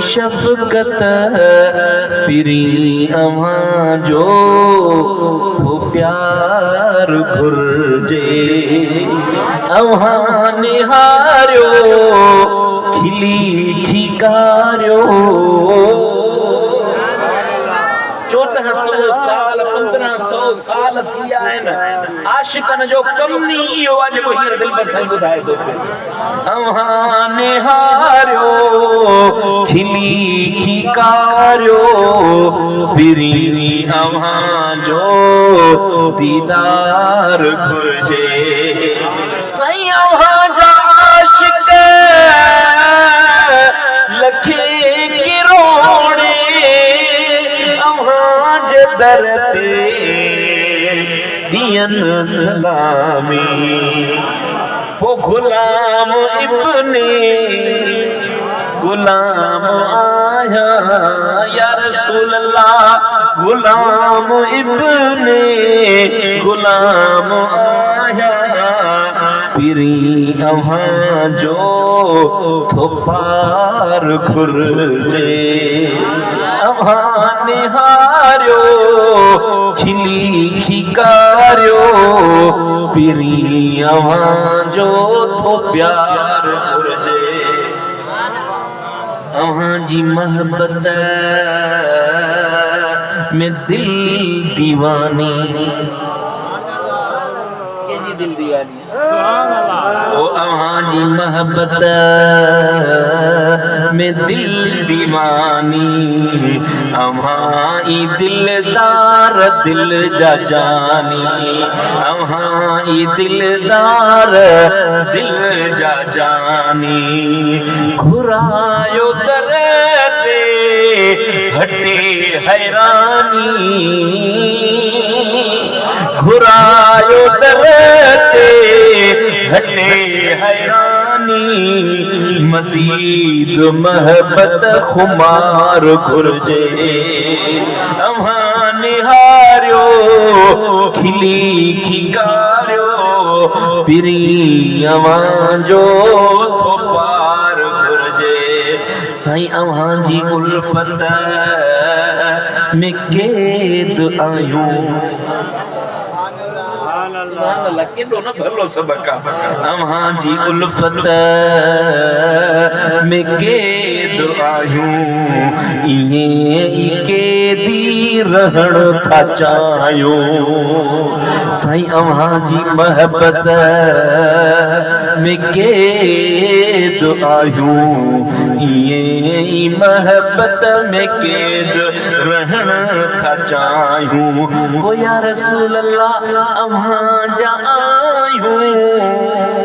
शफ़क़त पिरी अव्हां जो थो प्यार घुर्जे अव्हां निहारियो खिली खिकारियो 1400 साल 1500 साल थी आहिनि आशिकन जो कम नी इहो आहे जेको हींअर दिलबर साईं ॿुधाए थो अव्हां निहारियो खिली खिकारियो पिरी अव्हां जो दीदार घुर्जे साईं अव्हां जा आशिक लखे किरोड़े दर ते दियन सलामी वो गुलाम इब्ने गुलाम आया या रसूल अल्लाह गुलाम इब्ने गुलाम आया पिरी अव्हां जो थो पार घुर्जे अव्हां निहारियो खिली खिकारियो पिरी अव्हां जो थो प्यार घुर्जे अव्हां जी मोहब्बत में दिल दीवानी केजी दिल दीवानी सुभान अल्लाह ओ अव्हां जी मोहब्बत में दिल दीवानी अव्हां ई दिलदार दिल जा जानी अव्हां ई दिलदार दिल जा जानी घुरायो दर ते हटे हैरानी घुरायो दर ते हटे हैरानी मज़ीद मोहब्बत खुमार घुर्जे अव्हां निहारियो खिली खिकारियो पिरी अव्हां जो थो पार घुर्जे साईं अव्हां जी उल्फत में कैद आयूं अव्हां जी उल्फत में कैद आयूं इएं ई कैदी रहण था चाहियूं साईं अव्हां जी मोहब्बत में कैद आयूं इएं ई मोहब्बत में कैद रहण था चाहियूं ओ या रसूल अल्लाह अव्हां जा आयूं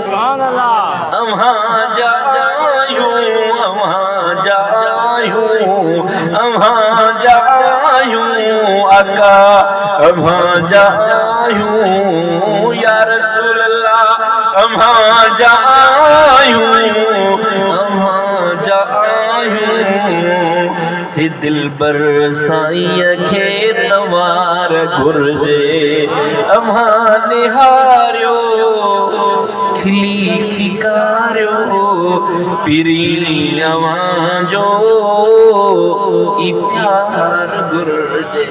सुभान अल्लाह अव्हां जा आयूं अव्हां जा आयूं अव्हां जा आयूं आका अव्हां जा आयूं या रसूल अल्लाह अव्हां जा आयूं अव्हां जा आयूं थी दिलबर साईं खे तवार घुर्जे अव्हां निहारियो खिली खिकारियो पिरी अव्हां जो ई प्यार घुर्जे